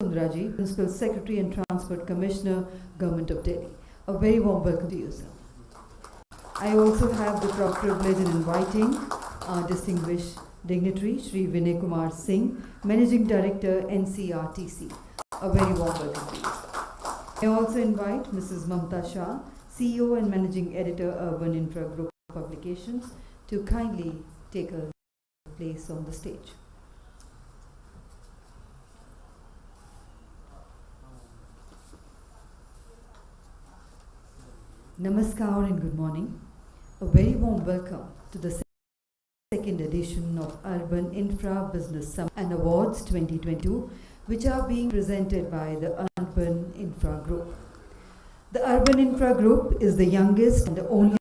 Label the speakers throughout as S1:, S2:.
S1: Kundraji, Principal Secretary and Transport Commissioner, Government of Delhi. A very warm welcome to you, sir. I also have the proud privilege in inviting our distinguished dignitary, Shri Vinay Kumar Singh, Managing Director, NCRTC. A very warm welcome to you. I also invite Mrs. Mamta Shah, CEO and Managing Editor, Urban Infra Group Publications, to kindly take her place on the stage. Namaskar and good morning. A very warm welcome to the second edition of Urban Infra Business Summit and Awards 2022, which are being presented by the Urban Infra Group. The Urban Infra Group is the youngest and the only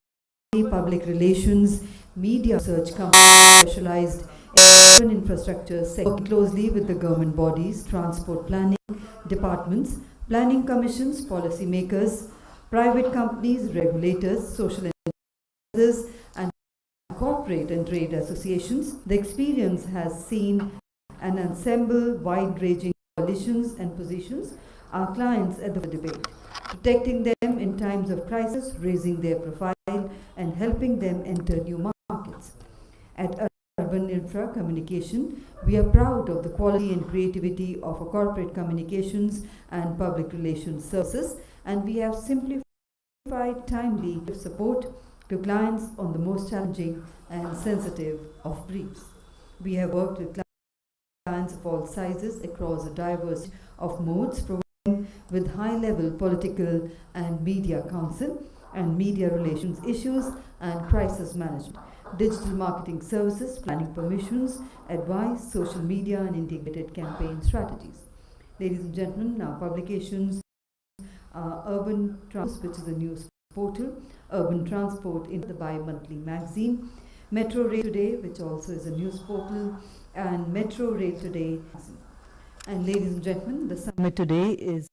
S1: public relations media research company specialized in urban infrastructure sector, working closely with the government bodies, transport planning departments, planning commissions, policy makers, private companies, regulators, social enterprises, and corporate and trade associations. The experience has seen an ensemble wide-ranging coalitions and positions our clients at the debate, protecting them in times of crisis, raising their profile, and helping them enter new markets. At Urban Infra Communication, we are proud of the quality and creativity of our corporate communications and public relations services, and we have simplified timely support to clients on the most challenging and sensitive of briefs. We have worked with clients of all sizes across a diverse of modes, providing with high-level political and media counsel and media relations issues and crisis management, digital marketing services, planning permissions, advice, social media, and integrated campaign strategies. Ladies and gentlemen, our publications are Urban Transport, which is a news portal, Urban Transport in the bi-monthly magazine, Metro Rail Today, which also is a news portal, and Metro Rail Today. And ladies and gentlemen, the summit today is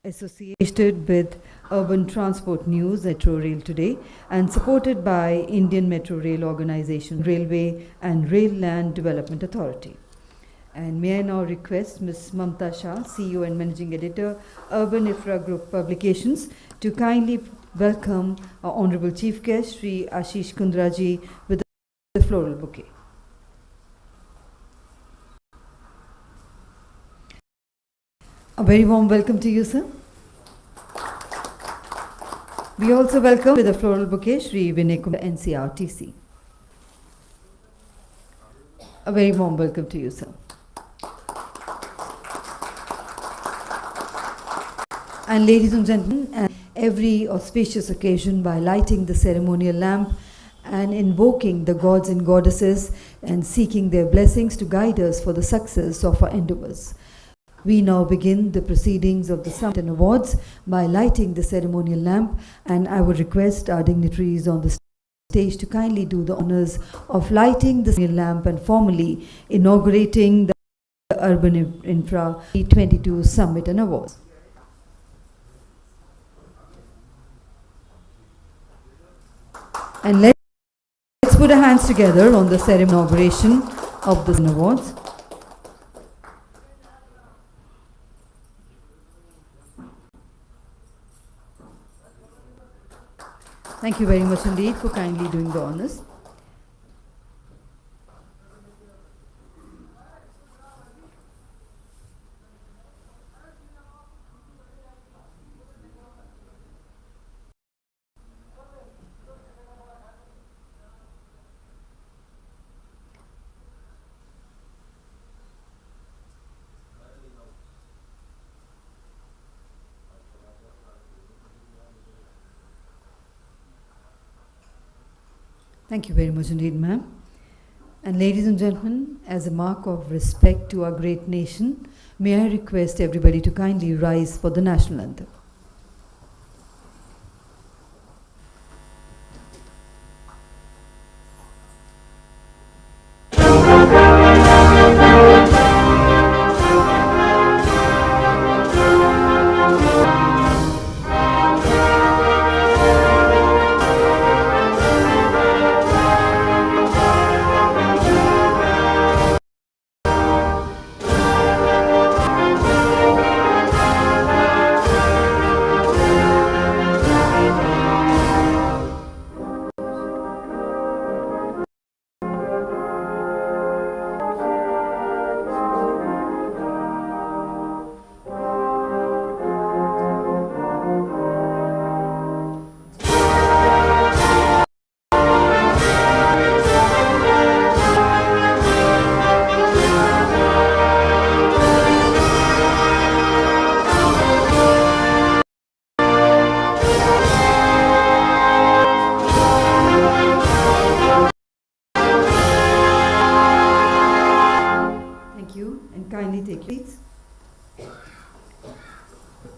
S1: associated with Urban Transport News, Metro Rail Today, and supported by Indian Metro Rail Organization, Railway and Rail Land Development Authority. And may I now request Ms. Mamta Shah, CEO and Managing Editor, Urban Infra Group Publications, to kindly welcome our Honorable Chief Guest, Shri Ashish Kundraji, with the floral bouquet. A very warm welcome to you, sir. We also welcome with a floral bouquet Shri Vinay Kumar, NCRTC. A very warm welcome to you, sir. And ladies and gentlemen, every auspicious occasion by lighting the ceremonial lamp and invoking the gods and goddesses and seeking their blessings to guide us for the success of our endeavors. We now begin the proceedings of the Summit and Awards by lighting the ceremonial lamp, and I would request our dignitaries on the stage to kindly do the honors of lighting the ceremonial lamp and formally inaugurating the Urban Infra 2022 Summit and Awards. And let's put our hands together on the ceremony inauguration of the awards. Thank you very much indeed for kindly doing the honors. Thank you very much indeed, ma'am. And ladies and gentlemen, as a mark of respect to our great nation, may I request everybody to kindly rise for the national anthem.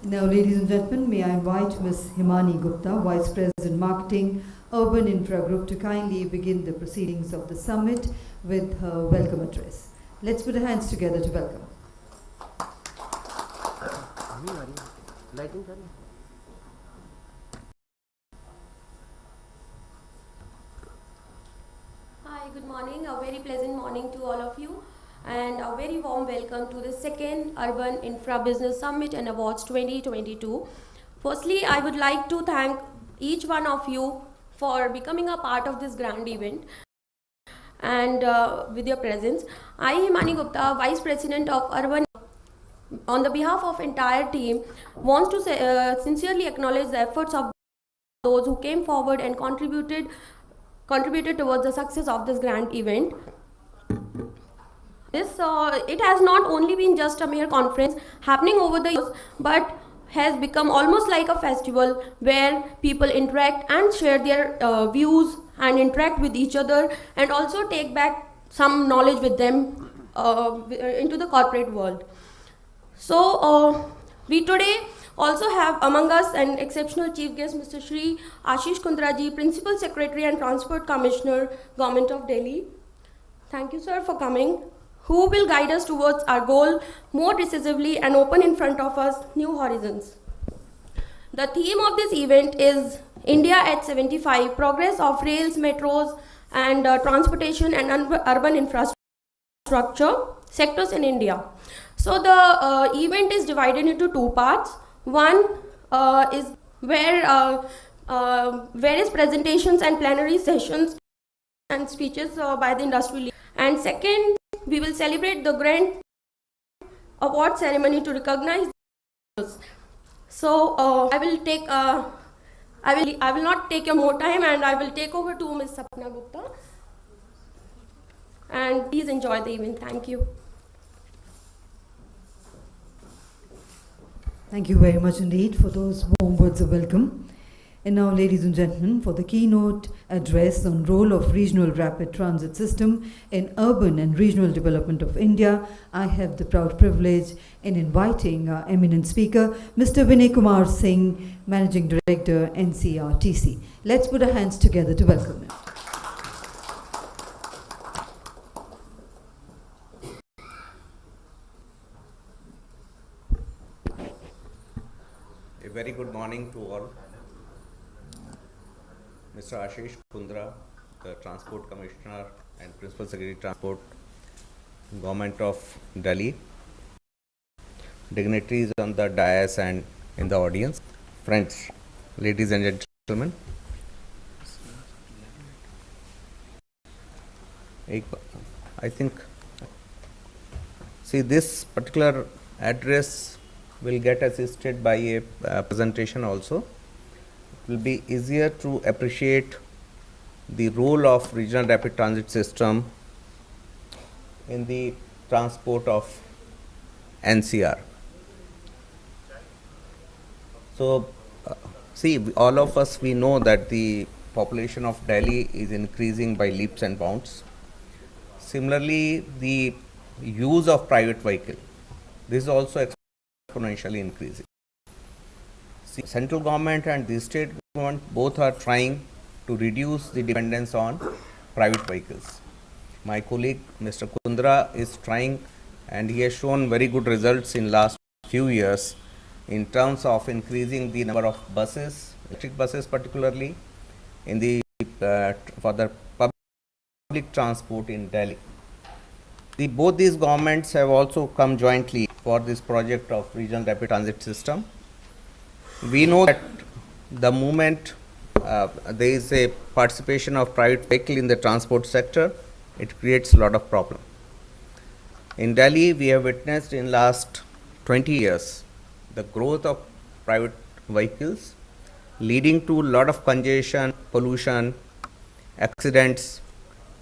S1: Now, ladies and gentlemen, may I invite Ms. Himani Gupta, Vice President Marketing, Urban Infra Group, to kindly begin the proceedings of the summit with her welcome address. Let's put our hands together to welcome.
S2: Hi, good morning. A very pleasant morning to all of you, and a very warm welcome to the second Urban Infra Business Summit and Awards 2022. Firstly, I would like to thank each one of you for becoming a part of this grand event and with your presence. I, Himani Gupta, Vice President of Urban, on the behalf of entire team, wants to sincerely acknowledge the efforts of those who came forward and contributed towards the success of this grand event. It has not only been just a mere conference happening over the years, but has become almost like a festival where people interact and share their views and interact with each other, and also take back some knowledge with them into the corporate world. So we today also have among us an exceptional chief guest, Mr. Shri Kundraji, Principal Secretary and Transport Commissioner, Government of Delhi. Thank you, sir, for coming. Who will guide us towards our goal more decisively and open in front of us new horizons. The theme of this event is India at 75, Progress of Rails, Metros, and Transportation and Urban Infrastructure Sectors in India. So the event is divided into two parts. One is where various presentations and plenary sessions and speeches by the industry leaders. And second, we will celebrate the grand award ceremony to recognize the. So I will not take your more time, and I will take over to Ms. Sapna Gupta. And please enjoy the event. Thank you.
S1: Thank you very much indeed for those warm words of welcome. And now, ladies and gentlemen, for the keynote address on role of regional rapid transit system in urban and regional development of India, I have the proud privilege in inviting our eminent speaker, Mr. Vinay Kumar Singh, Managing Director, NCRTC. Let's put our hands together to welcome him.
S3: A very good morning to all. Mr. Ashish Kundra, the Transport Commissioner and Principal Secretary Transport, Government of Delhi, dignitaries on the dais and in the audience, friends, ladies and gentlemen. I think, see, this particular address will get assisted by a presentation also. It will be easier to appreciate the role of regional rapid transit system in the transport of NCR. So, see, all of us, we know that the population of Delhi is increasing by leaps and bounds. Similarly, the use of private vehicle, this is also exponentially increasing. See, central government and the state government both are trying to reduce the dependence on private vehicles. My colleague Mr. Kundra is trying, and he has shown very good results in last few years in terms of increasing the number of buses, electric buses particularly, in the for the public transport in Delhi. Both these governments have also come jointly for this project of regional rapid transit system. We know that the moment there is a participation of private vehicle in the transport sector, it creates a lot of problem. In Delhi, we have witnessed in last 20 years the growth of private vehicles, leading to a lot of congestion, pollution, accidents,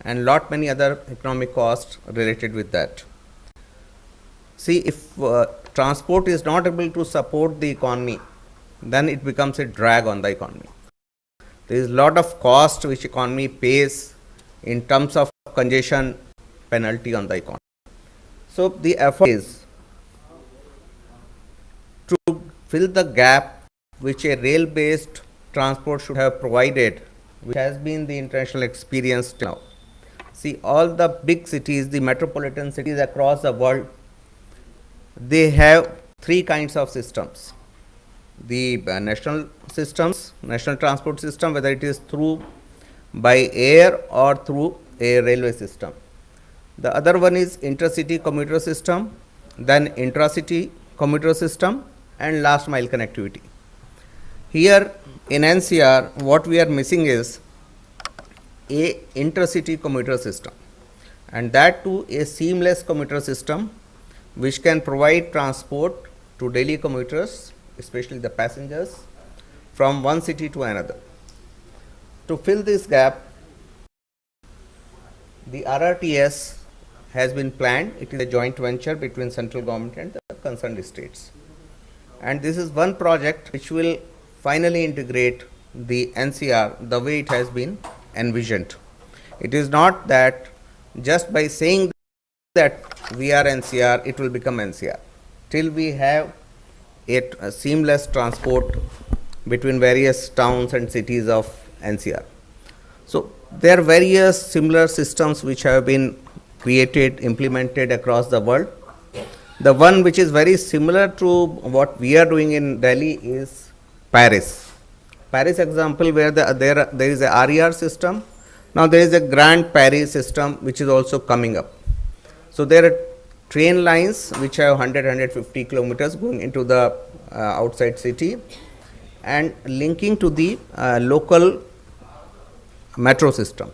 S3: and lot many other economic costs related with that. See, if transport is not able to support the economy, then it becomes a drag on the economy. There is a lot of cost which economy pays in terms of congestion penalty on the economy. So the effort is to fill the gap which a rail-based transport should have provided, which has been the international experience till now. See, all the big cities, the metropolitan cities across the world, they have three kinds of systems. The national systems, national transport system, whether it is through by air or through a railway system. The other one is intercity commuter system, then intracity commuter system, and last mile connectivity. Here in NCR, what we are missing is a intercity commuter system, and that too a seamless commuter system which can provide transport to daily commuters, especially the passengers, from one city to another. To fill this gap, the RRTS has been planned. It is a joint venture between central government and the concerned states. And this is one project which will finally integrate the NCR the way it has been envisioned. It is not that just by saying that we are NCR, it will become NCR. Till we have a seamless transport between various towns and cities of NCR. So there are various similar systems which have been created, implemented across the world. The one which is very similar to what we are doing in Delhi is Paris. Paris example where there is a RER system. Now there is a Grand Paris system which is also coming up. So there are train lines which have 100-150 kilometers going into the outside city and linking to the local metro system.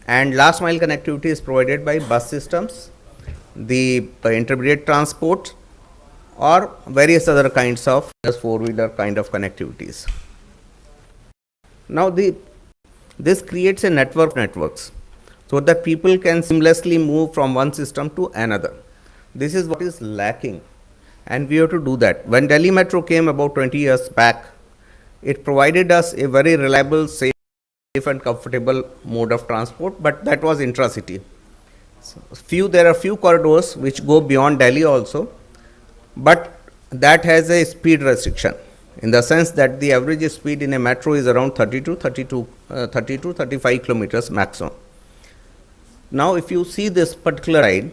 S3: And last mile connectivity is provided by bus systems, the intermediate transport, or various other kinds of four-wheeler kind of connectivities. Now this creates a networks so that people can seamlessly move from one system to another. This is what is lacking, and we have to do that. When Delhi Metro came about 20 years back, it provided us a very reliable, safe and comfortable mode of transport, but that was intracity. There are few corridors which go beyond Delhi also, but that has a speed restriction in the sense that the average speed in a metro is around 30 to 35 kilometers maximum. Now if you see this particular ride,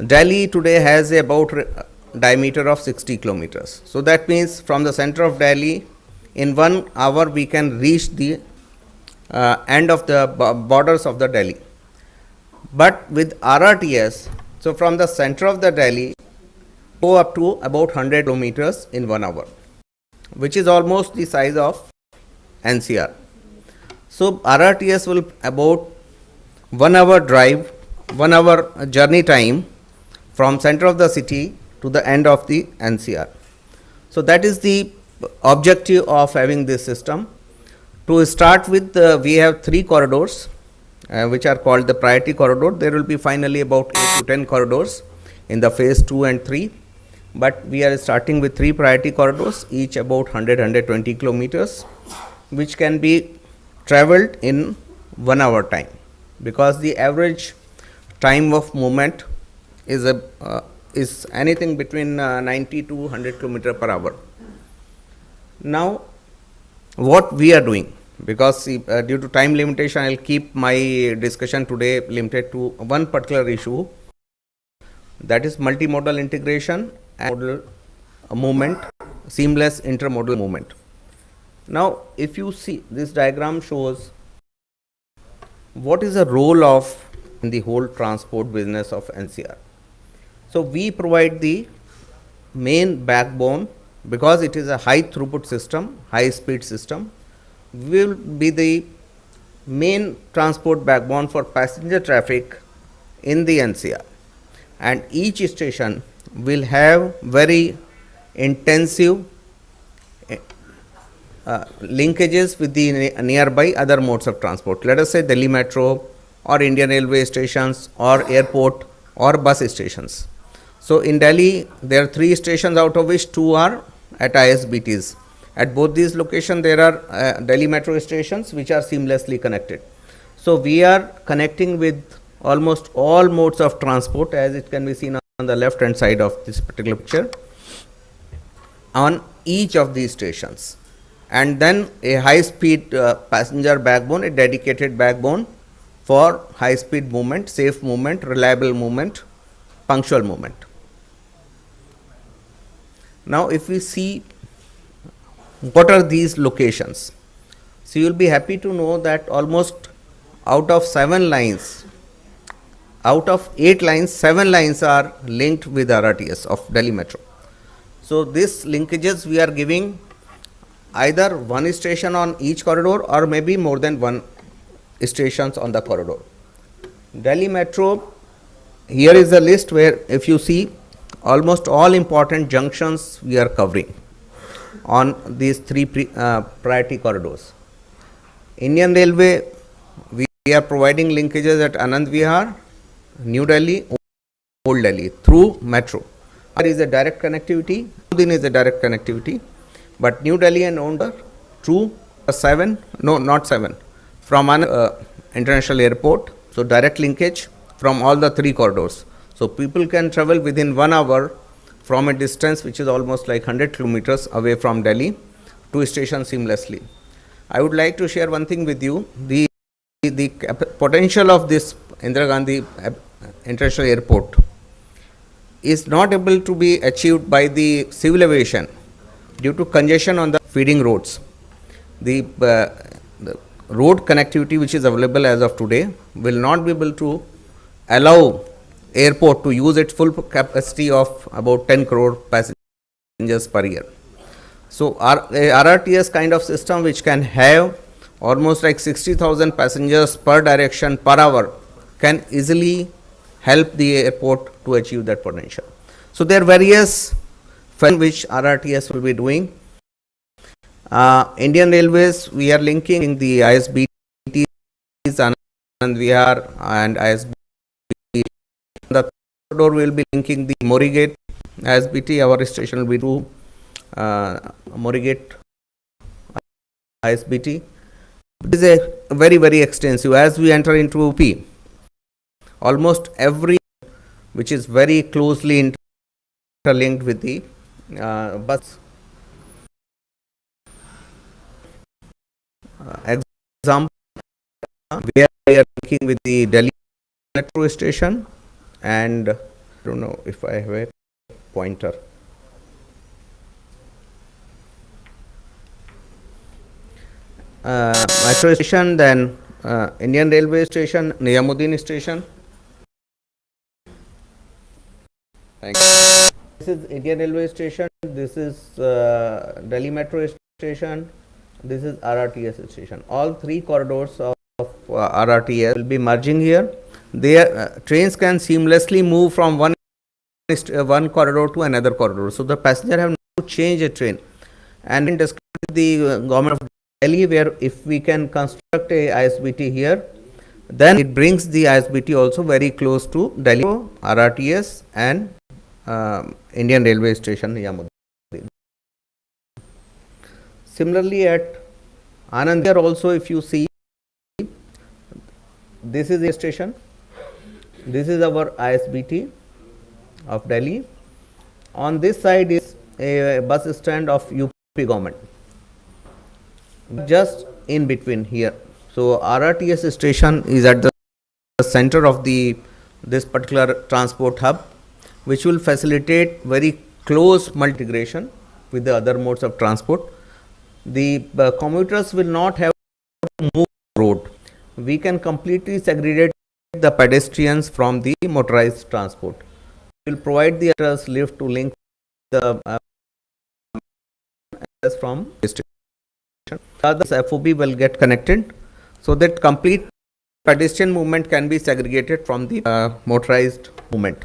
S3: Delhi today has about diameter of 60 kilometers. So that means from the center of Delhi, in 1 hour we can reach the end of the borders of the Delhi. But with RRTS, so from the center of the Delhi, go up to about 100 kilometers in 1 hour, which is almost the size of NCR. So RRTS will about 1 hour drive, 1 hour journey time from center of the city to the end of the NCR. So that is the objective of having this system. To start with, we have 3 corridors which are called the priority corridor. There will be finally about 8 to 10 corridors in the phase 2 and 3. But we are starting with 3 priority corridors, each about 100-120 kilometers, which can be traveled in 1 hour time, because the average time of movement is anything between 90 to 100 kilometers per hour. Now, what we are doing, because due to time limitation, I will keep my discussion today limited to one particular issue, that is multimodal integration and modal movement, seamless intermodal movement. Now, if you see, this diagram shows what is the role of in the whole transport business of NCR. So we provide the main backbone, because it is a high throughput system, high speed system. We will be the main transport backbone for passenger traffic in the NCR, and each station will have very intensive linkages with the nearby other modes of transport. Let us say Delhi Metro or Indian Railway stations or airport or bus stations. So in Delhi, there are 3 stations, out of which 2 are at ISBTs. At both these locations, there are Delhi Metro stations which are seamlessly connected. So we are connecting with almost all modes of transport, as it can be seen on the left hand side of this particular picture. on each of these stations, and then a high speed passenger backbone, a dedicated backbone for high speed movement, safe movement, reliable movement, punctual movement. Now if we see what are these locations, so you will be happy to know that almost out of 7 lines, out of 8 lines, 7 lines are linked with RRTS of Delhi Metro. So these linkages we are giving either one station on each corridor or maybe more than one stations on the corridor. Delhi Metro, here is a list where if you see almost all important junctions we are covering on these 3 priority corridors. Indian Railway, we are providing linkages at Anand Vihar, New Delhi, Old Delhi through metro. There is a direct connectivity, Din is a direct connectivity, but New Delhi and Old through 7, no not 7, from an international airport, so direct linkage from all the 3 corridors. So people can travel within 1 hour from a distance which is almost like 100 kilometers away from Delhi to a station seamlessly. I would like to share one thing with you. The potential of this Indira Gandhi International Airport is not able to be achieved by the civil aviation due to congestion on the feeding roads. The road connectivity which is available as of today will not be able to allow airport to use its full capacity of about 10 crore passengers per year. So RRTS kind of system which can have almost like 60,000 passengers per direction per hour can easily help the airport to achieve that potential. So there are various things which RRTS will be doing. Indian Railways, we are linking the ISBTs, Anand Vihar and ISBT. The corridor will be linking the Morigate ISBT. Our station will be to Morigate ISBT. It is a very extensive. As we enter into UP, almost every which is very closely interlinked with the bus. Example, we are linking with the Delhi metro station, and I don't know if I have a pointer. Metro station, then Indian Railway station, Nizamuddin station. Thank you. This is Indian Railway station, this is Delhi metro station, this is RRTS station. All 3 corridors of RRTS will be merging here. Their trains can seamlessly move from one corridor to another corridor. So the passenger have to change a train. And in discussion with the government of Delhi, where if we can construct a ISBT here, then it brings the ISBT also very close to Delhi, RRTS and Indian Railway Station, Nizamuddin. Similarly, at Anand Vihar also, if you see, this is a station, this is our ISBT of Delhi. On this side is a bus stand of UP government, just in between here. So RRTS station is at the center of this particular transport hub, which will facilitate very close multi-integration with the other modes of transport. The commuters will not have to move road. We can completely segregate the pedestrians from the motorized transport. We will provide the lift to link the from the station. The FOB will get connected so that complete pedestrian movement can be segregated from the motorized movement.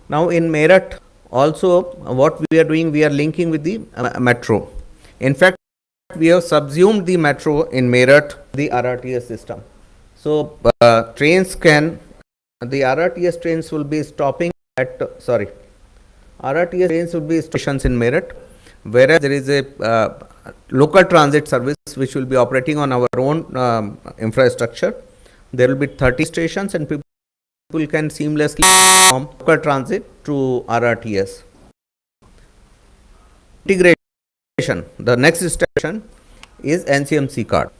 S3: Now in Meerut also, what we are doing, we are linking with the metro. In fact, we have subsumed the metro in Meerut, the RRTS system. So trains can, the RRTS trains will be stopping at, RRTS trains will be stations in Meerut, whereas there is a local transit service which will be operating on our own infrastructure. There will be 30 stations and people can seamlessly from local transit to RRTS. Integration, the next station is NCMC card.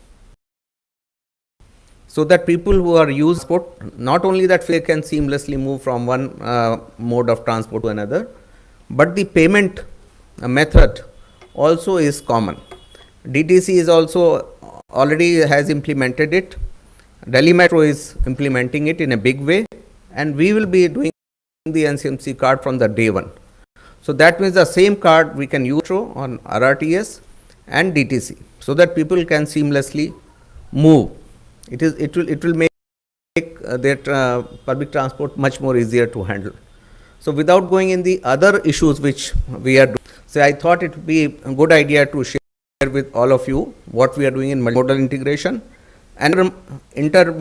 S3: So that people who are used transport, not only that they can seamlessly move from one mode of transport to another, but the payment method also is common. DTC is also already has implemented it. Delhi Metro is implementing it in a big way, and we will be doing the NCMC card from the day one. So that means the same card we can use on RRTS and DTC, so that people can seamlessly move. It will make their public transport much more easier to handle. So without going in the other issues which we are doing, so I thought it would be a good idea to share with all of you what we are doing in multimodal integration and inter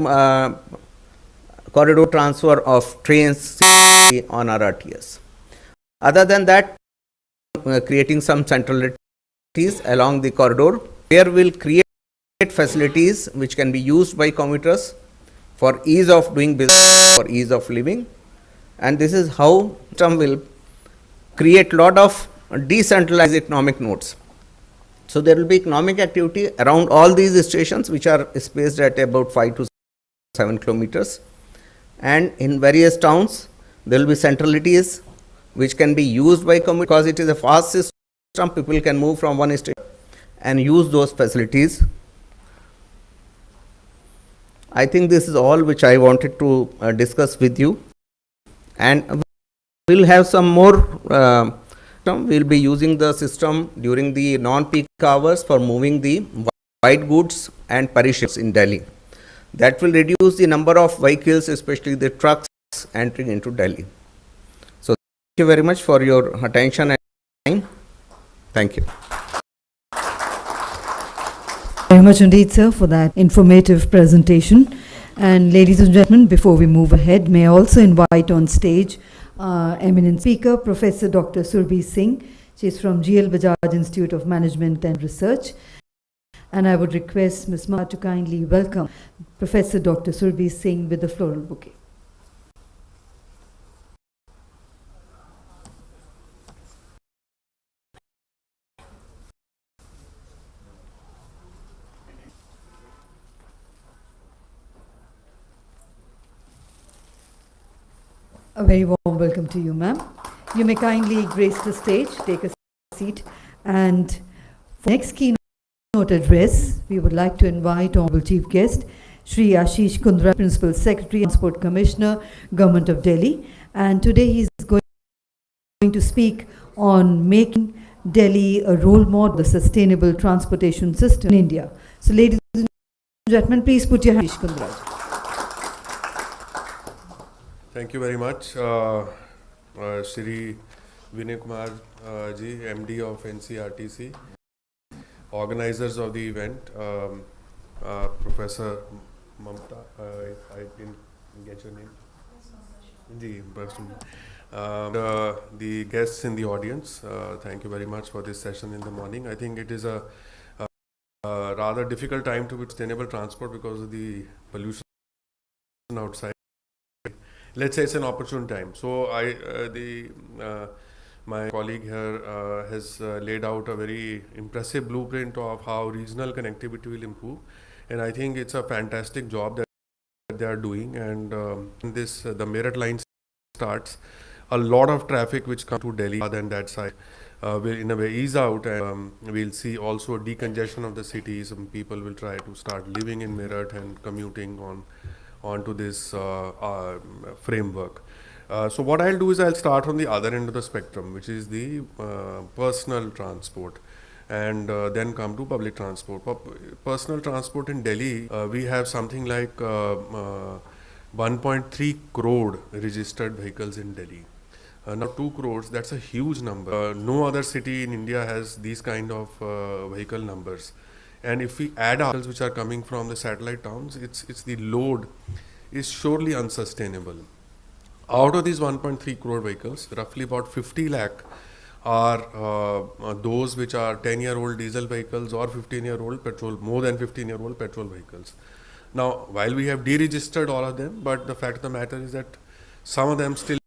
S3: corridor transfer of trains on RRTS. Other than that, creating some centralities along the corridor where we'll create facilities which can be used by commuters for ease of doing business, for ease of living, and this is how system will create lot of decentralized economic nodes. So there will be economic activity around all these stations which are spaced at about 5 to 7 kilometers, and in various towns there will be centralities which can be used by commuters because it is a fast system. People can move from one station and use those facilities. I think this is all which I wanted to discuss with you, and we'll have some more. We'll be using the system during the non-peak hours for moving the white goods and perishables in Delhi. That will reduce the number of vehicles, especially the trucks entering into Delhi. So thank you very much for your attention and time. Thank you.
S1: Very much indeed, sir, for that informative presentation. And ladies and gentlemen, before we move ahead, may I also invite on stage eminent speaker, Professor Dr. Surbhi Singh. She is from GL Bajaj Institute of Management and Research. And I would request Ms. Ma to kindly welcome Professor Dr. Surbhi Singh with the floral bouquet. A very warm welcome to you, ma'am. You may kindly grace the stage, take a seat, and for next keynote address, we would like to invite Honorable Chief Guest, Shri Kundra, Principal Secretary, Transport Commissioner, Government of Delhi, and today he is going to speak on making Delhi a role model of the sustainable transportation system in India. So, ladies and gentlemen, please put your hands, Kundra.
S4: Thank you very much, Shri Vinay Kumar ji, MD of NCRTC, organizers of the event, Professor Mamta, I didn't get your name. The guests in the audience, thank you very much for this session in the morning. I think it is a rather difficult time to be sustainable transport because of the pollution outside. Let's say it's an opportune time. So my colleague here has laid out a very impressive blueprint of how regional connectivity will improve, and I think it's a fantastic job that they are doing. And the Meerut line starts, a lot of traffic which comes to Delhi than that side will in a way ease out, and we'll see also decongestion of the city. Some people will try to start living in Meerut and commuting onto this framework. So what I'll do is I'll start from the other end of the spectrum, which is the personal transport, and then come to public transport. Personal transport in Delhi, we have something like 1.3 crore registered vehicles in Delhi. Now 2 crores, that's a huge number. No other city in India has these kind of vehicle numbers. And if we add articles which are coming from the satellite towns, it's the load is surely unsustainable. Out of these 1.3 crore vehicles, roughly about 50 lakh are those which are 10-year-old diesel vehicles or 15-year-old petrol, more than 15-year-old petrol vehicles. Now, while we have deregistered all of them, but the fact of the matter is that some of them still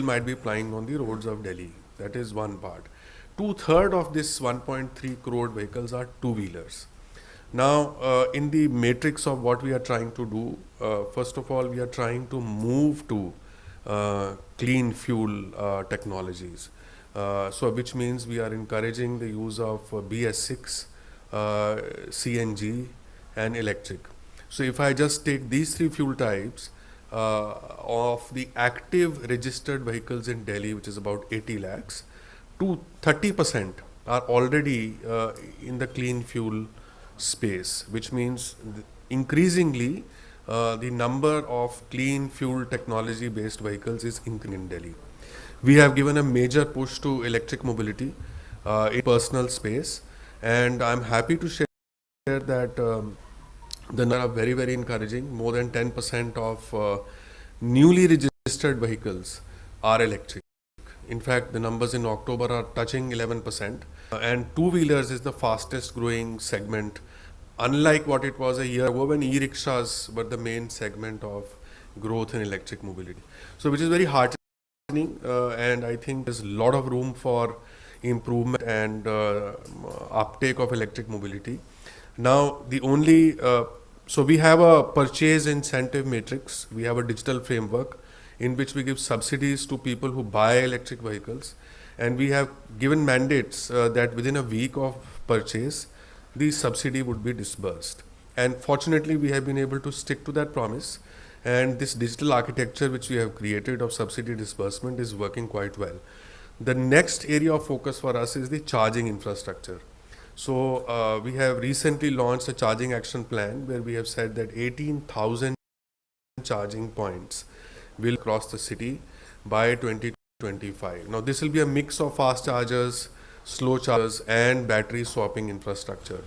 S4: might be plying on the roads of Delhi. That is one part. 2/3 of this 1.3 crore vehicles are two-wheelers. Now, in the matrix of what we are trying to do, first of all, we are trying to move to clean fuel technologies. So, which means we are encouraging the use of BS6, CNG, and electric. So, if I just take these three fuel types, of the active registered vehicles in Delhi, which is about 80 lakhs, to 30% are already in the clean fuel space, which means increasingly the number of clean fuel technology based vehicles is increasing in Delhi. We have given a major push to electric mobility in personal space, and I'm happy to share that the numbers are very, very encouraging. More than 10% of newly registered vehicles are electric. In fact, the numbers in October are touching 11%. And two-wheelers is the fastest growing segment, unlike what it was a year ago when e-rickshaws were the main segment of growth in electric mobility. So, which is very heartening, and I think there's a lot of room for improvement and uptake of electric mobility. Now, the only, so we have a purchase incentive matrix, we have a digital framework in which we give subsidies to people who buy electric vehicles, and we have given mandates that within a week of purchase, the subsidy would be disbursed. And fortunately, we have been able to stick to that promise, and this digital architecture which we have created of subsidy disbursement is working quite well. The next area of focus for us is the charging infrastructure. So we have recently launched a charging action plan where we have said that 18,000 charging points will cross the city by 2025. Now this will be a mix of fast chargers, slow chargers, and battery swapping infrastructure.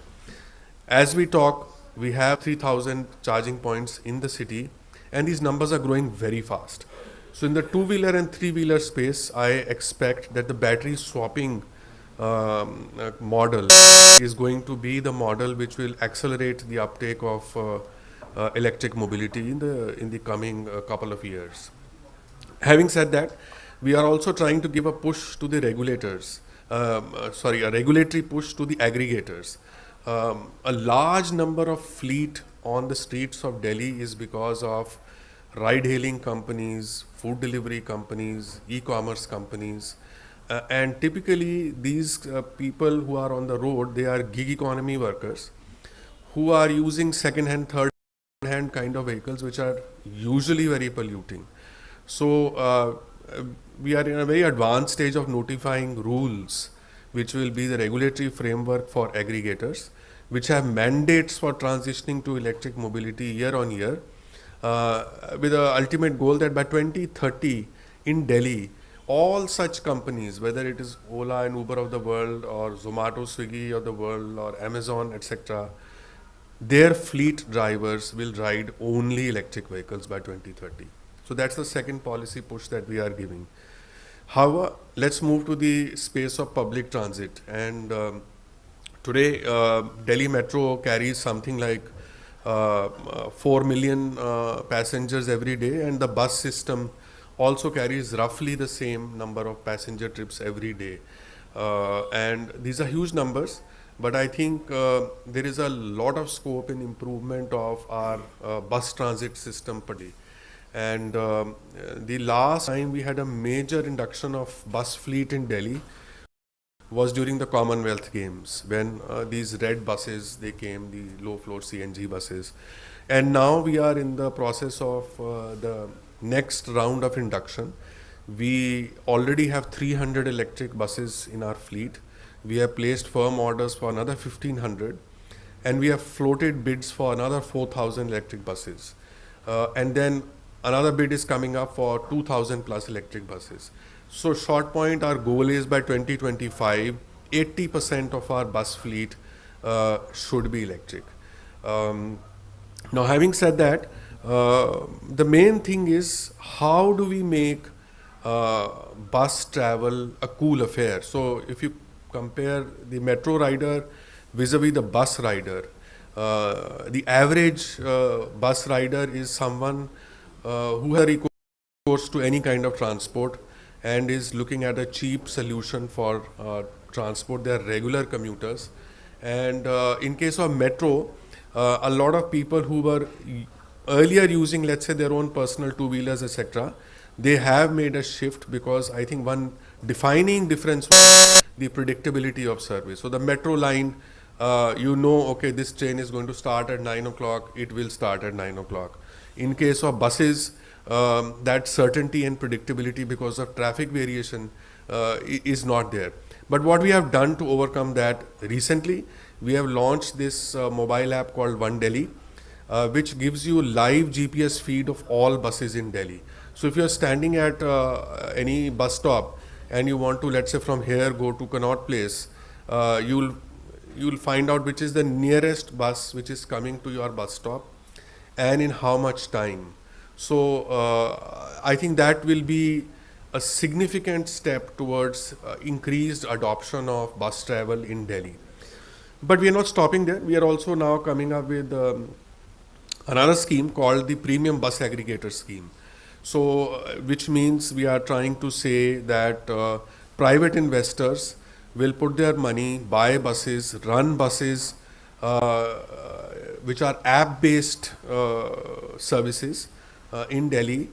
S4: As we talk, we have 3,000 charging points in the city, and these numbers are growing very fast. So in the two-wheeler and three-wheeler space, I expect that the battery swapping model is going to be the model which will accelerate the uptake of electric mobility in the coming couple of years. Having said that, we are also trying to give a push to the regulators, a regulatory push to the aggregators. A large number of fleet on the streets of Delhi is because of ride-hailing companies, food delivery companies, e-commerce companies. And typically these people who are on the road, they are gig economy workers who are using second-hand, third-hand kind of vehicles which are usually very polluting. So we are in a very advanced stage of notifying rules which will be the regulatory framework for aggregators, which have mandates for transitioning to electric mobility year on year, with the ultimate goal that by 2030 in Delhi, all such companies, whether it is Ola and Uber of the world or Zomato, Swiggy of the world or Amazon, etc., their fleet drivers will ride only electric vehicles by 2030. So that's the second policy push that we are giving. However, let's move to the space of public transit. And today, Delhi Metro carries something like 4 million passengers every day, and the bus system also carries roughly the same number of passenger trips every day. And these are huge numbers, but I think there is a lot of scope in improvement of our bus transit system per day. And the last time we had a major induction of bus fleet in Delhi was during the Commonwealth Games, when these red buses, they came, the low floor CNG buses. And now we are in the process of the next round of induction. We already have 300 electric buses in our fleet. We have placed firm orders for another 1,500, and we have floated bids for another 4,000 electric buses. And then another bid is coming up for 2,000 plus electric buses. So short point, our goal is by 2025, 80% of our bus fleet should be electric. Now having said that, the main thing is how do we make bus travel a cool affair. So if you compare the metro rider vis-a-vis the bus rider, the average bus rider is someone who has recourse to any kind of transport, and is looking at a cheap solution for transport their regular commuters. And in case of metro, a lot of people who were earlier using, let's say, their own personal two-wheelers, etc., they have made a shift, because I think one defining difference was the predictability of service. So the metro line, okay, this train is going to start at 9 o'clock, it will start at 9 o'clock. In case of buses, that certainty and predictability because of traffic variation is not there. But what we have done to overcome that recently, we have launched this mobile app called One Delhi, which gives you live GPS feed of all buses in Delhi. So if you're standing at any bus stop and you want to, let's say, from here go to Connaught Place, you'll find out which is the nearest bus which is coming to your bus stop and in how much time. So I think that will be a significant step towards increased adoption of bus travel in Delhi. But we are not stopping there. We are also now coming up with another scheme called the Premium Bus Aggregator Scheme. So, which means we are trying to say that private investors will put their money, buy buses, run buses, which are app-based services in Delhi,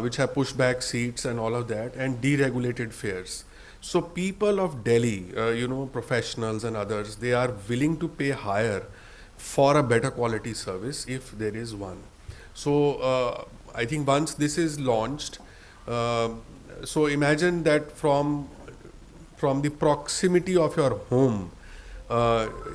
S4: which have pushback seats and all of that, and deregulated fares. So people of Delhi, professionals and others, they are willing to pay higher for a better quality service if there is one. So I think once this is launched, so imagine that from the proximity of your home,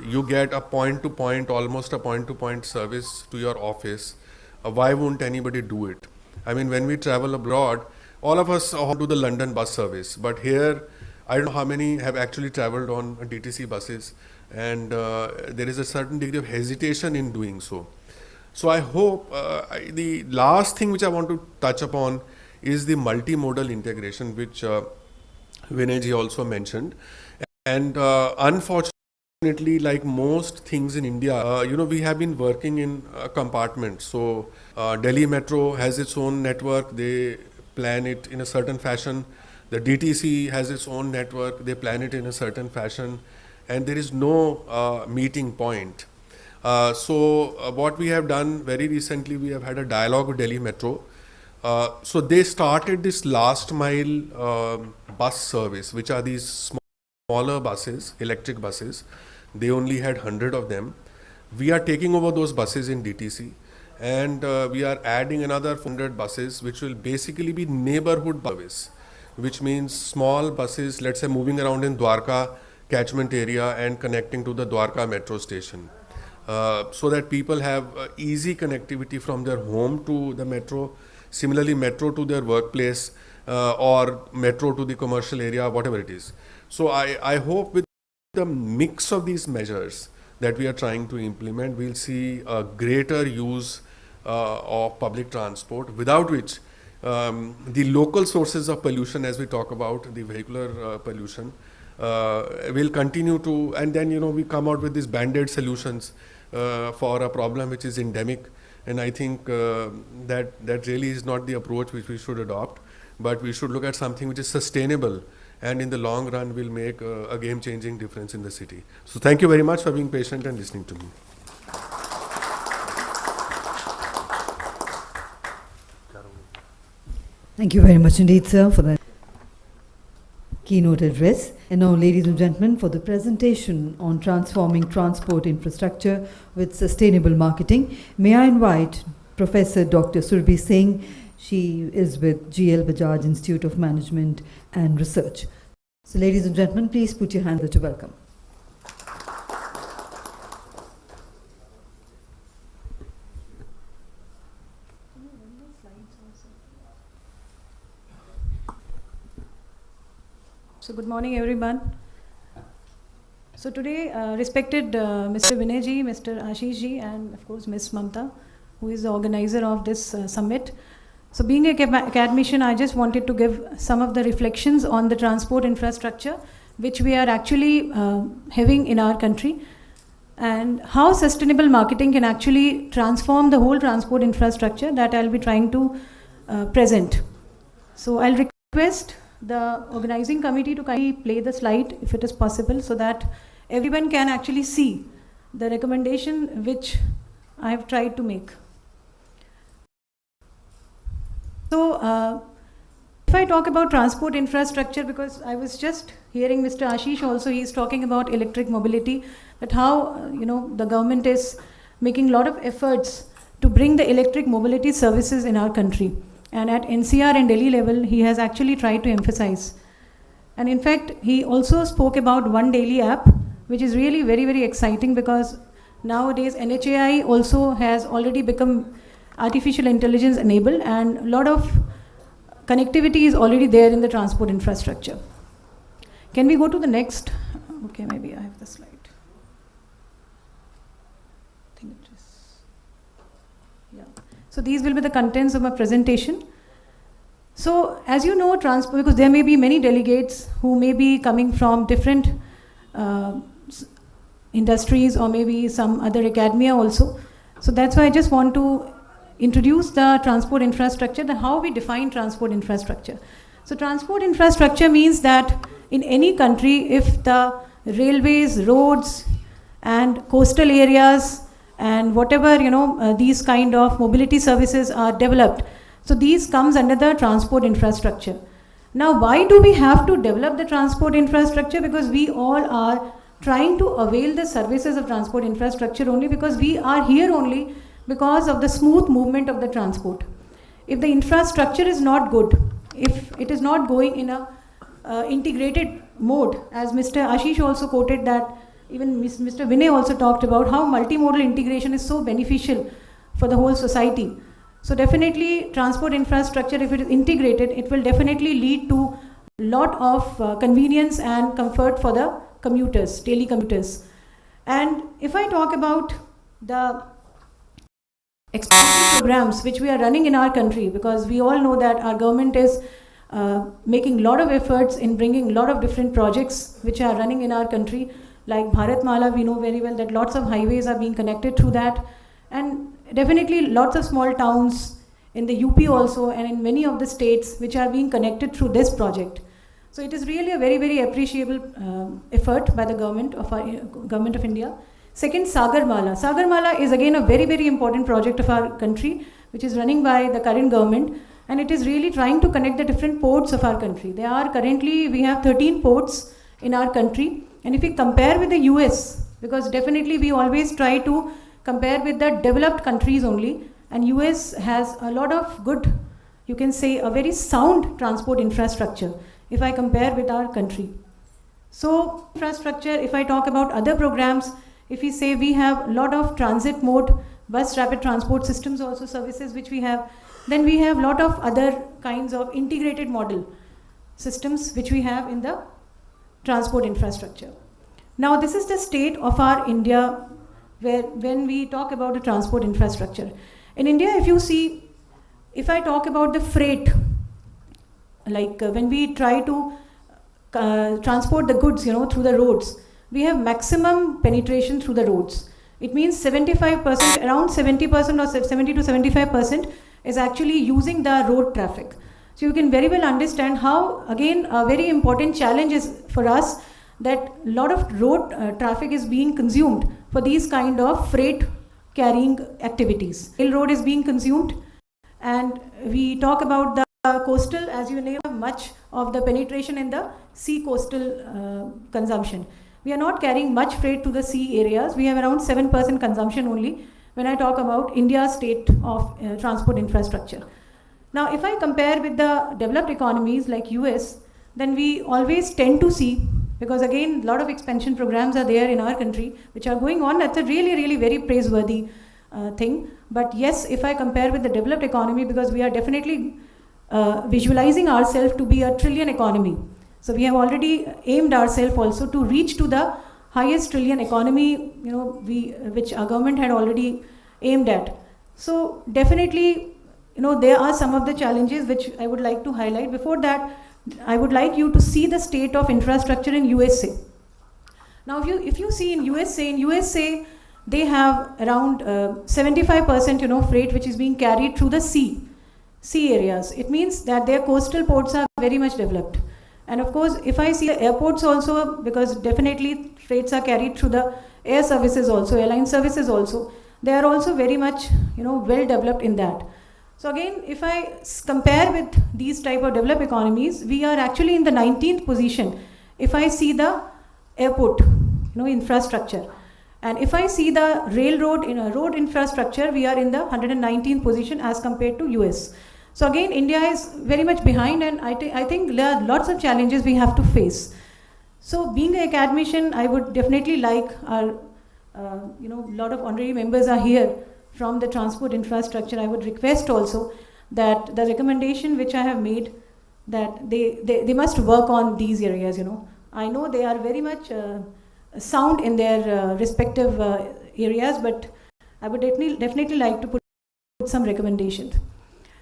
S4: you get a point-to-point, almost a point-to-point service to your office. Why won't anybody do it? I mean, when we travel abroad, all of us do the London bus service, but here, I don't know how many have actually traveled on DTC buses, and there is a certain degree of hesitation in doing so. So I hope the last thing which I want to touch upon is the multimodal integration, which Vinay ji also mentioned. And unfortunately, like most things in India, we have been working in compartments. So Delhi Metro has its own network. They plan it in a certain fashion. The DTC has its own network. They plan it in a certain fashion. And there is no meeting point. So what we have done very recently, we have had a dialogue with Delhi Metro. So they started this last mile bus service, which are these smaller buses, electric buses. They only had 100 of them. We are taking over those buses in DTC, and we are adding another 400 buses, which will basically be neighborhood service, which means small buses, let's say, moving around in Dwarka catchment area and connecting to the Dwarka metro station. So that people have easy connectivity from their home to the metro, similarly metro to their workplace, or metro to the commercial area, whatever it is. So I hope with the mix of these measures that we are trying to implement, we'll see a greater use of public transport, without which the local sources of pollution, as we talk about, the vehicular pollution, will continue to, and then we come out with these band-aid solutions for a problem which is endemic. And I think that really is not the approach which we should adopt, but we should look at something which is sustainable and in the long run will make a game-changing difference in the city. So thank you very much for being patient and listening to me.
S1: Thank you very much indeed, sir, for that keynote address. And now, ladies and gentlemen, for the presentation on transforming transport infrastructure with sustainable marketing, may I invite Professor Dr. Shri Singh. She is with GL Bajaj Institute of Management and Research. So, ladies and gentlemen, please put your hands up to welcome.
S5: So good morning everyone. So today respected Mr. Vinay ji, Mr. Ashish ji, and of course Ms. Mamta, who is the organizer of this summit. So being a academician, I just wanted to give some of the reflections on the transport infrastructure which we are actually having in our country, and how sustainable marketing can actually transform the whole transport infrastructure that I'll be trying to present. So I'll request the organizing committee to kindly play the slide if it is possible, so that everyone can actually see the recommendation which I have tried to make. So if I talk about transport infrastructure, because I was just hearing Mr. Ashish also, he is talking about electric mobility, that how the government is making a lot of efforts to bring the electric mobility services in our country. And at NCR and Delhi level, he has actually tried to emphasize. And in fact, he also spoke about One Daily app, which is really very, very exciting, because nowadays NHAI also has already become artificial intelligence enabled, and a lot of connectivity is already there in the transport infrastructure. Can we go to the next? Okay, maybe I have the slide. I think it is. Yeah. So these will be the contents of my presentation. So as you know, transport, because there may be many delegates who may be coming from different industries or maybe some other academia also. So that's why I just want to introduce the transport infrastructure, how we define transport infrastructure. So transport infrastructure means that in any country, if the railways, roads, and coastal areas, and whatever these kind of mobility services are developed, so these comes under the transport infrastructure. Now, why do we have to develop the transport infrastructure? Because we all are trying to avail the services of transport infrastructure only because we are here only because of the smooth movement of the transport. If the infrastructure is not good, if it is not going in a integrated mode, as Mr. Ashish also quoted that, even Mr. Vinay also talked about how multimodal integration is so beneficial for the whole society. So definitely transport infrastructure, if it is integrated, it will definitely lead to a lot of convenience and comfort for the commuters, daily commuters. And if I talk about the expansion programs which we are running in our country, because we all know that our government is making a lot of efforts in bringing a lot of different projects which are running in our country, like Bharatmala. We know very well that lots of highways are being connected through that, and definitely lots of small towns in the UP also, and in many of the states which are being connected through this project. So it is really a very, very appreciable effort by the government of India. Second, Sagarmala. Sagarmala is again a very, very important project of our country, which is running by the current government, and it is really trying to connect the different ports of our country. We have 13 ports in our country, and if we compare with the US, because definitely we always try to compare with the developed countries only, and US has a lot of good, you can say a very sound transport infrastructure if I compare with our country. So infrastructure, if I talk about other programs, if we say we have a lot of transit mode, bus rapid transport systems also services which we have, then we have a lot of other kinds of integrated model systems which we have in the transport infrastructure. Now this is the state of our India when we talk about the transport infrastructure. In India, if you see, if I talk about the freight, like when we try to transport the goods through the roads, we have maximum penetration through the roads. It means 75%, around 70% or 70 to 75% is actually using the road traffic. So you can very well understand how, again, a very important challenge is for us that a lot of road traffic is being consumed for these kind of freight carrying activities. Railroad is being consumed, and we talk about the coastal, as you know, much of the penetration in the sea coastal consumption. We are not carrying much freight to the sea areas. We have around 7% consumption only when I talk about India's state of transport infrastructure. Now, if I compare with the developed economies like US, then we always tend to see, because again, a lot of expansion programs are there in our country which are going on. That's a really, really very praiseworthy thing. But yes, if I compare with the developed economy, because we are definitely visualizing ourselves to be a trillion economy. So we have already aimed ourselves also to reach to the highest trillion economy, which our government had already aimed at. So definitely, there are some of the challenges which I would like to highlight. Before that, I would like you to see the state of infrastructure in USA. Now, if you see in USA, they have around 75% freight which is being carried through the sea areas. It means that their coastal ports are very much developed. And of course, if I see the airports also, because definitely freights are carried through the air services also, airline services also, they are also very much, well developed in that. So again, if I compare with these type of developed economies, we are actually in the 19th position. If I see the airport, infrastructure, and if I see the railroad, road infrastructure, we are in the 119th position as compared to US. So again, India is very much behind, and I think there are lots of challenges we have to face. So being an academician, I would definitely like our, lot of honorary members are here from the transport infrastructure. I would request also that the recommendation which I have made, that they must work on these areas, I know they are very much sound in their respective areas, but I would definitely like to put some recommendations.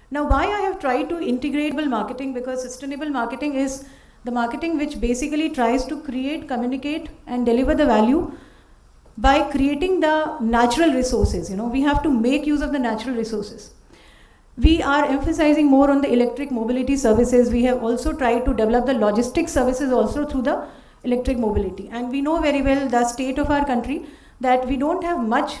S5: Now, why I have tried to integrate marketing, because sustainable marketing is the marketing which basically tries to create, communicate, and deliver the value by creating the natural resources. We have to make use of the natural resources. We are emphasizing more on the electric mobility services. We have also tried to develop the logistics services also through the electric mobility. And we know very well the state of our country, that we don't have much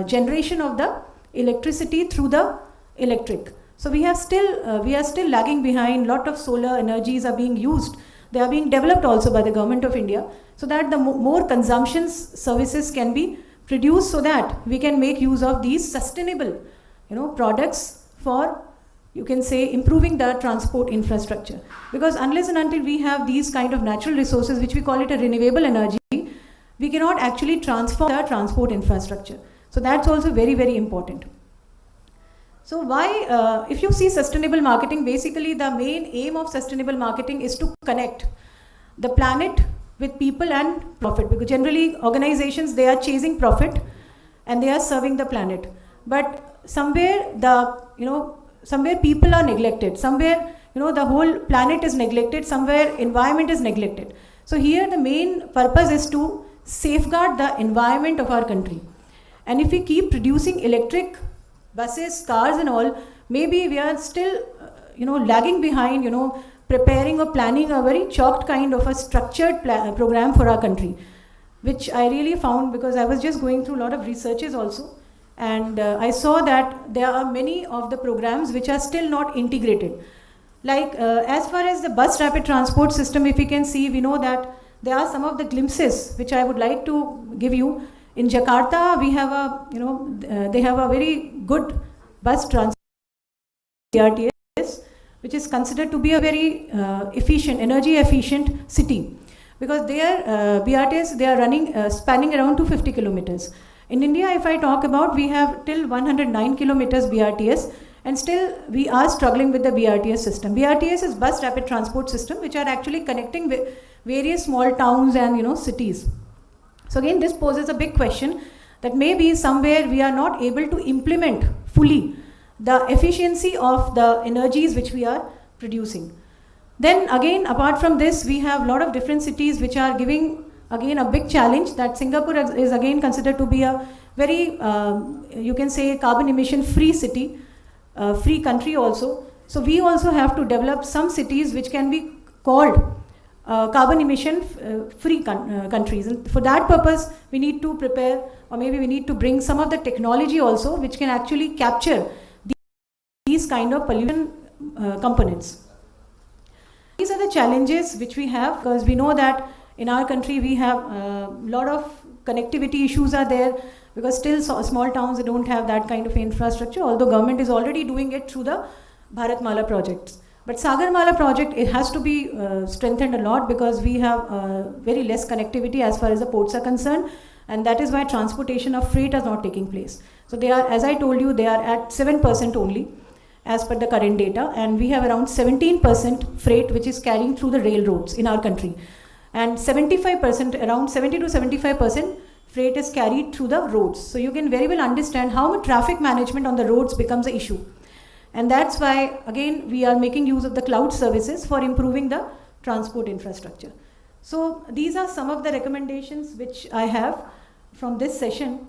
S5: generation of the electricity through the electric. So we are still lagging behind. Lot of solar energies are being used. They are being developed also by the government of India, so that the more consumption services can be produced, so that we can make use of these sustainable, products for, you can say, improving the transport infrastructure. Because unless and until we have these kind of natural resources, which we call it a renewable energy, we cannot actually transform the transport infrastructure. So that's also very, very important. So why, if you see sustainable marketing, basically the main aim of sustainable marketing is to connect the planet with people and profit. Because generally organizations, they are chasing profit and they are serving the planet. But somewhere somewhere people are neglected. Somewhere, the whole planet is neglected. Somewhere environment is neglected. So here the main purpose is to safeguard the environment of our country. And if we keep producing electric buses, cars and all, maybe we are still, lagging behind, preparing or planning a very chalked kind of a structured program for our country, which I really found, because I was just going through a lot of researches also, and I saw that there are many of the programs which are still not integrated. Like as far as the bus rapid transport system, if we can see, we know that there are some of the glimpses which I would like to give you. In Jakarta, we have a, they have a very good bus transport, RRTS, which is considered to be a very efficient, energy efficient city. Because their BRTS, they are running, spanning around 250 kilometers. In India, if I talk about, we have till 109 kilometers BRTS, and still we are struggling with the BRTS system. BRTS is bus rapid transport system, which are actually connecting with various small towns and cities. So again, this poses a big question, that maybe somewhere we are not able to implement fully the efficiency of the energies which we are producing. Then again, apart from this, we have a lot of different cities which are giving again a big challenge, that Singapore is again considered to be a very, you can say, carbon emission free city, free country also. So we also have to develop some cities which can be called carbon emission free countries. And for that purpose, we need to prepare, or maybe we need to bring some of the technology also which can actually capture these kind of pollution components. These are the challenges which we have, because we know that in our country we have a lot of connectivity issues are there, because still small towns, they don't have that kind of infrastructure, although government is already doing it through the Bharatmala projects. But Sagarmala project, it has to be strengthened a lot, because we have very less connectivity as far as the ports are concerned, and that is why transportation of freight is not taking place. So they are, as I told you, they are at 7% only as per the current data, and we have around 17% freight which is carrying through the railroads in our country, and 75%, around 70 to 75% freight is carried through the roads. So you can very well understand how much traffic management on the roads becomes an issue. And that's why, again, we are making use of the cloud services for improving the transport infrastructure. So these are some of the recommendations which I have from this session,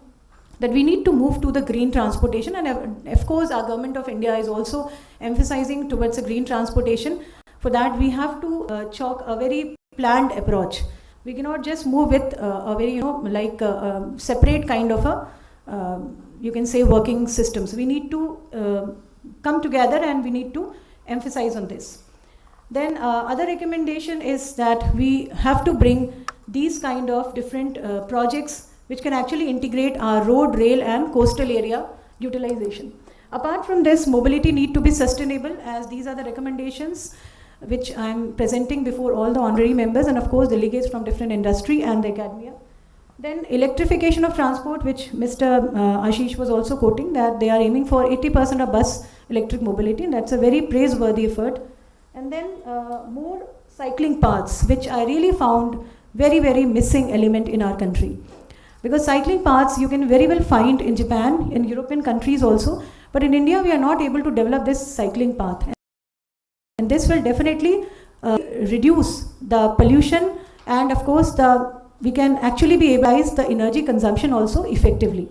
S5: that we need to move to the green transportation. And of course, our government of India is also emphasizing towards the green transportation. For that, we have to chalk a very planned approach. We cannot just move with a very, separate kind of a, you can say, working system. So we need to come together and we need to emphasize on this. Then other recommendation is that we have to bring these kind of different projects which can actually integrate our road, rail and coastal area utilization. Apart from this, mobility need to be sustainable, as these are the recommendations which I am presenting before all the honorary members and of course delegates from different industry and the academia. Then electrification of transport, which Mr. Ashish was also quoting, that they are aiming for 80% of bus electric mobility, and that's a very praiseworthy effort. And then more cycling paths, which I really found very, very missing element in our country. Because cycling paths you can very well find in Japan, in European countries also, but in India we are not able to develop this cycling path. And this will definitely reduce the pollution, and of course we can actually be able to utilize the energy consumption also effectively.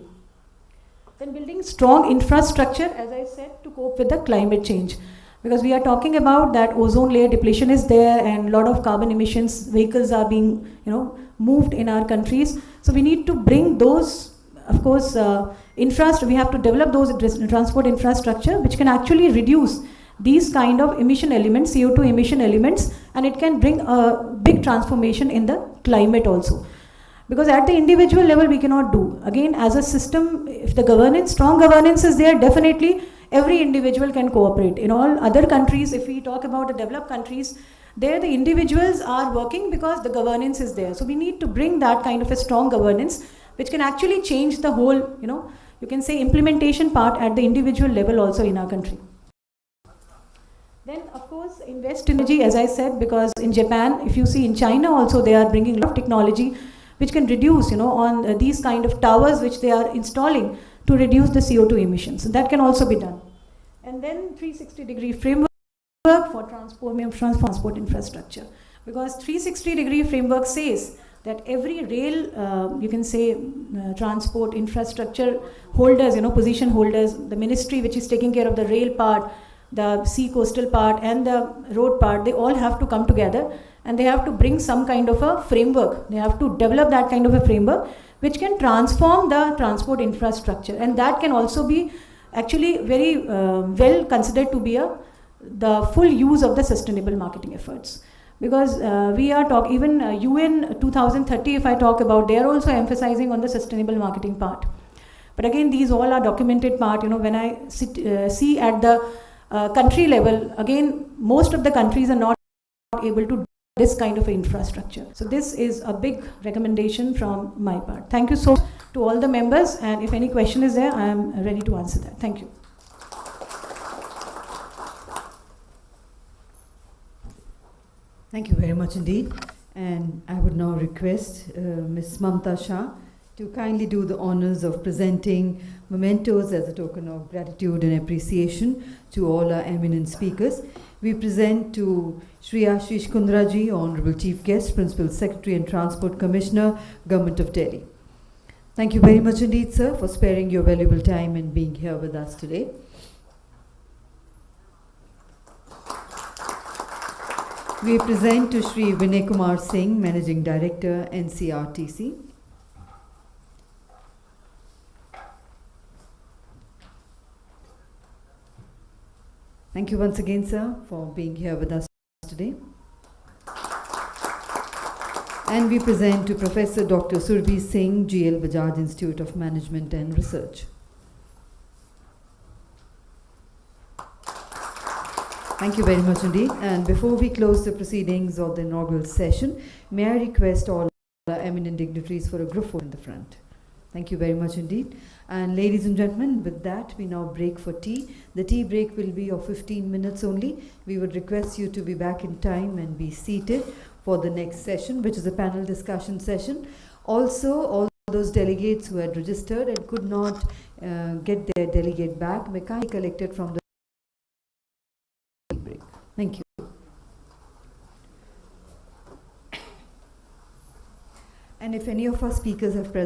S5: Then building strong infrastructure, as I said, to cope with the climate change. Because we are talking about that ozone layer depletion is there and a lot of carbon emissions, vehicles are being moved in our countries. So we need to bring those, of course, we have to develop those transport infrastructure which can actually reduce these kind of emission elements, CO2 emission elements, and it can bring a big transformation in the climate also. Because at the individual level we cannot do. Again, as a system, if the strong governance is there, definitely every individual can cooperate. In all other countries, if we talk about the developed countries, there the individuals are working because the governance is there. So we need to bring that kind of a strong governance which can actually change the whole, you can say, implementation part at the individual level also in our country. Then of course invest in energy, as I said, because in Japan, if you see in China also, they are bringing a lot of technology which can reduce, on these kind of towers which they are installing to reduce the CO2 emissions. So that can also be done. And then 360-degree framework for transport infrastructure. Because 360-degree framework says that every rail, you can say, transport infrastructure holders, position holders, the ministry which is taking care of the rail part, the sea coastal part and the road part, they all have to come together and they have to bring some kind of a framework. They have to develop that kind of a framework which can transform the transport infrastructure, and that can also be actually very well considered to be the full use of the sustainable marketing efforts. Because we are talking, even UN 2030, if I talk about, they are also emphasizing on the sustainable marketing part. But again, these all are documented part. When I see at the country level, again, most of the countries are not able to do this kind of infrastructure. So this is a big recommendation from my part. Thank you so much to all the members, and if any question is there, I am ready to answer that. Thank you.
S1: Thank you very much indeed. And I would now request Ms. Mamta Shah to kindly do the honors of presenting mementos as a token of gratitude and appreciation to all our eminent speakers. We present to Shri Ashish Kundraji, Honorable Chief Guest, Principal Secretary and Transport Commissioner, Government of Delhi. Thank you very much indeed, sir, for sparing your valuable time and being here with us today. We present to Shri Vinay Kumar Singh, Managing Director, NCRTC. Thank you once again, sir, for being here with us today. And we present to Professor Dr. Surbhi Singh, GL Bajaj Institute of Management and Research. Thank you very much indeed. And before we close the proceedings of the inaugural session, may I request all the eminent dignitaries for a group photo in the front. Thank you very much indeed. And ladies and gentlemen, with that, we now break for tea. The tea break will be of 15 minutes only. We would request you to be back in time and be seated for the next session, which is a panel discussion session. Also, all those delegates who had registered and could not get their delegate back may kindly collect it from the tea break. Thank you. And if any of our speakers have present